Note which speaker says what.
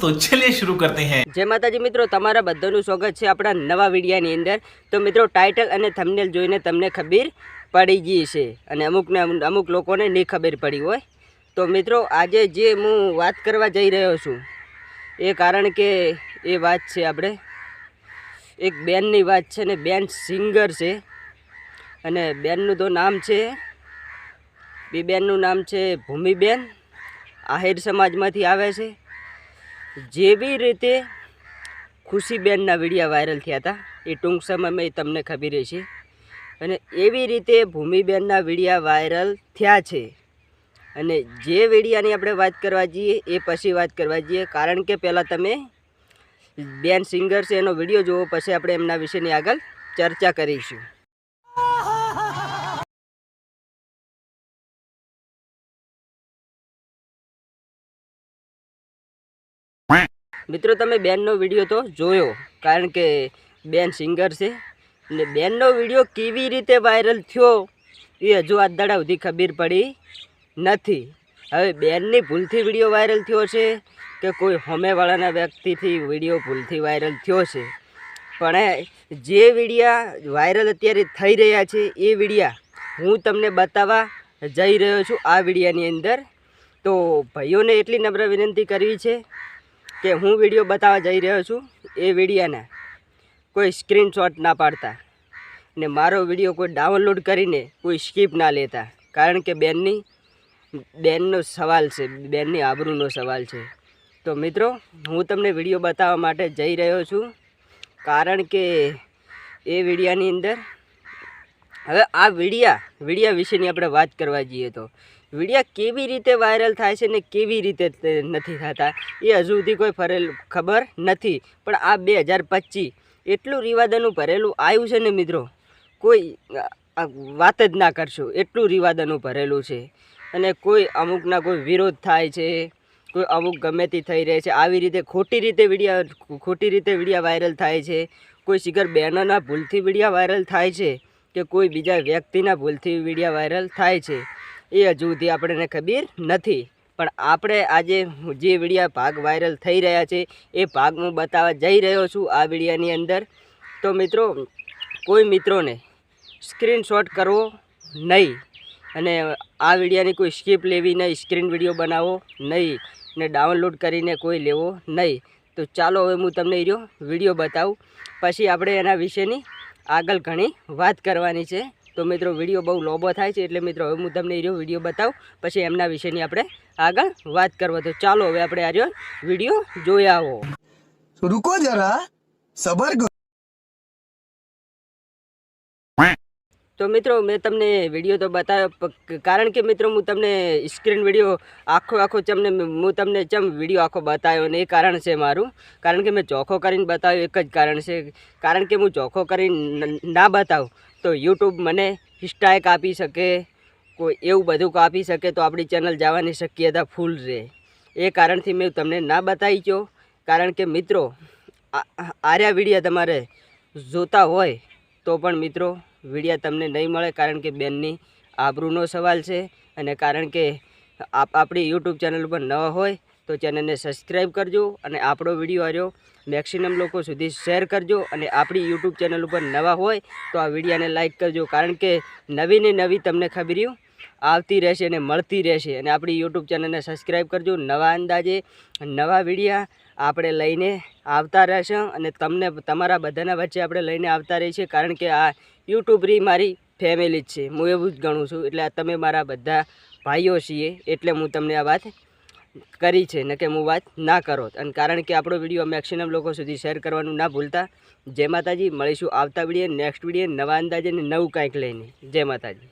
Speaker 1: तो चलिए शुरू करते हैं।
Speaker 2: जय माताजी मित्रों, તમારા બધાનું સ્વાગત છે આપણા નવા વિડિયાની અંદર। તો મિત્રો ટાઇટલ અને થંબનેલ જોઈને તમને ખબર પડી ગઈ છે અને અમુક લોકોને નહીં ખબર પડી હોય। તો મિત્રો આજે જે હું વાત કરવા જઈ રહ્યો છું એ કારણ કે એ વાત છે આપણે એક બેનની વાત છે ને બેન સિંગર છે અને બેનનું તો નામ છે બેનનું નામ છે ભૂમિબેન। આહિર સમાજમાંથી આવે છે। જેવી રીતે ખુશીબેનના વિડીયા વાયરલ થયા હતા એ ટૂંક સમયમાં તમને ખબર છે અને એવી રીતે ભૂમિબેનના વિડીયા વાયરલ થયા છે અને જે વિડીયાની આપણે વાત કરવા જઈએ એ પછી વાત કરવા જઈએ કારણ કે પહેલાં તમે બેન સિંગર છે એનો વિડીયો જુઓ પછી આપણે એમના વિશેની આગળ ચર્ચા કરીશું। મિત્રો તમે બેનનો વિડીયો તો જોયો કારણ કે બેન સિંગર છે ને બેનનો વિડીયો કેવી રીતે વાયરલ થયો એ હજુ આજ દાડા સુધી ખબર પડી નથી। હવે બેનની ભૂલથી વિડીયો વાયરલ થયો છે કે કોઈ સામેવાળાના વ્યક્તિથી વિડીયો ભૂલથી વાયરલ થયો છે પણ જે વિડીયા વાયરલ અત્યારે થઈ રહ્યા છે એ વિડીયા હું તમને બતાવવા જઈ રહ્યો છું આ વિડીયાની અંદર। તો ભાઈઓને એટલી નમ્ર વિનંતી કરવી છે કે હું વિડીયો બતાવવા જઈ રહ્યો છું એ વિડીયાના કોઈ સ્ક્રીનશોટ ના પાડતા ને મારો વિડીયો કોઈ ડાઉનલોડ કરીને કોઈ સ્કીપ ના લેતા કારણ કે બેનનો સવાલ છે, બેનની આબરૂનો સવાલ છે। તો મિત્રો હું તમને વિડીયો બતાવવા માટે જઈ રહ્યો છું કારણ કે એ વિડીયાની અંદર હવે આ વિડીયા વિશેની આપણે વાત કરવા જઈએ તો વિડીયા કેવી રીતે વાયરલ થાય છે ને કેવી રીતે નથી થતા એ હજુ સુધી કોઈ ખબર નથી પણ આ 2025 એટલું રિવાદનું ભરેલું આવ્યું છે ને મિત્રો કોઈ વાત જ ના કરશો એટલું રિવાદનું ભરેલું છે અને કોઈ અમુકના કોઈ વિરોધ થાય છે કોઈ અમુક ગમે તે થઈ રહે છે આવી રીતે ખોટી રીતે વિડીયા વાયરલ થાય છે કોઈ શિખર બહેનોના ભૂલથી વિડીયા વાયરલ થાય છે કે કોઈ બીજા વ્યક્તિના ભૂલથી વિડીયા વાયરલ થાય છે એ હજુ સુધી આપણને ખબર નથી પણ આપણે આજે જે વિડીયા ભાગ વાયરલ થઈ રહ્યા છે એ ભાગ હું બતાવવા જઈ રહ્યો છું આ વિડીયાની અંદર। તો મિત્રો કોઈ મિત્રોને સ્ક્રીનશોટ કરવો નહીં અને આ વિડીયાની કોઈ સ્કીપ લેવી નહીં, સ્ક્રીન વિડીયો બનાવવો નહીં ને ડાઉનલોડ કરીને કોઈ લેવો નહીં। તો ચાલો હવે હું તમને એ વિડીયો બતાવું પછી આપણે એના વિશેની આગળ ઘણી વાત કરવાની છે। તો મિત્રો વિડીયો બહુ લોબો થાય છે એટલે મિત્રો હવે હું તમને એ વિડીયો બતાવું પછી એમના વિશેની આપણે આગળ વાત કરવા। તો ચાલો હવે આપણે આ વિડીયો જોઈ આવો।
Speaker 3: रुको जरा सबर करो।
Speaker 2: તો મિત્રો મેં તમને વિડીયો તો બતાવ્યો કારણ કે મિત્રો હું તમને સ્ક્રીન વિડીયો આખો તમને વિડીયો આખો બતાવ્યો ને એ કારણ છે મારું કારણ કે મેં ચોખ્ખો કરીને બતાવ્યો એક જ કારણ છે કારણ કે હું ચોખ્ખો કરીને ના બતાવું તો યુટ્યુબ મને સ્ટ્રાઇક આપી શકે કોઈ એવું બધું આપી શકે તો આપણી ચેનલ જવાની શક્યતા ફૂલ રહે એ કારણથી મેં તમને ના બતાવી ગયો કારણ કે મિત્રો આર્યા વિડીયા તમારે જોતા હોય તો પણ મિત્રો વિડીયા તમને નહીં મળે કારણ કે બેનની આબરૂનો સવાલ છે અને કારણ કે આપણી યુટ્યુબ ચેનલ ઉપર નવા હોય તો ચેનલને સબસ્ક્રાઈબ કરજો અને આપણો વિડીયો આવ્યો મેક્સિમમ લોકો સુધી શેર કરજો અને આપણી યુટ્યુબ ચેનલ ઉપર નવા હોય તો આ વિડીયાને લાઇક કરજો કારણ કે નવી ને નવી તમને ખબરીઓ આવતી રહેશે અને મળતી રહેશે અને આપણી યુટ્યુબ ચેનલને સબસ્ક્રાઈબ કરજો। નવા અંદાજે નવા વિડીયા આપણે લઈને આવતા રહેશે અને તમારા બધાના વચ્ચે આપણે લઈને આવતા રહીએ છીએ કારણ કે આ યુટ્યુબ મારી ફેમિલી જ છે, હું એવું જ ગણું છું એટલે તમે મારા બધા ભાઈઓ છીએ એટલે હું તમને આ વાત કરી છે ને કે હું વાત ના કરો અને કારણ કે આપણો વિડીયો મેક્સિમમ લોકો સુધી શેર કરવાનું ના ભૂલતા। જય માતાજી, મળીશું આવતા વિડીયો નેક્સ્ટ વિડીયો નવા અંદાજે ને નવું કાંઈક લઈને। જય માતાજી।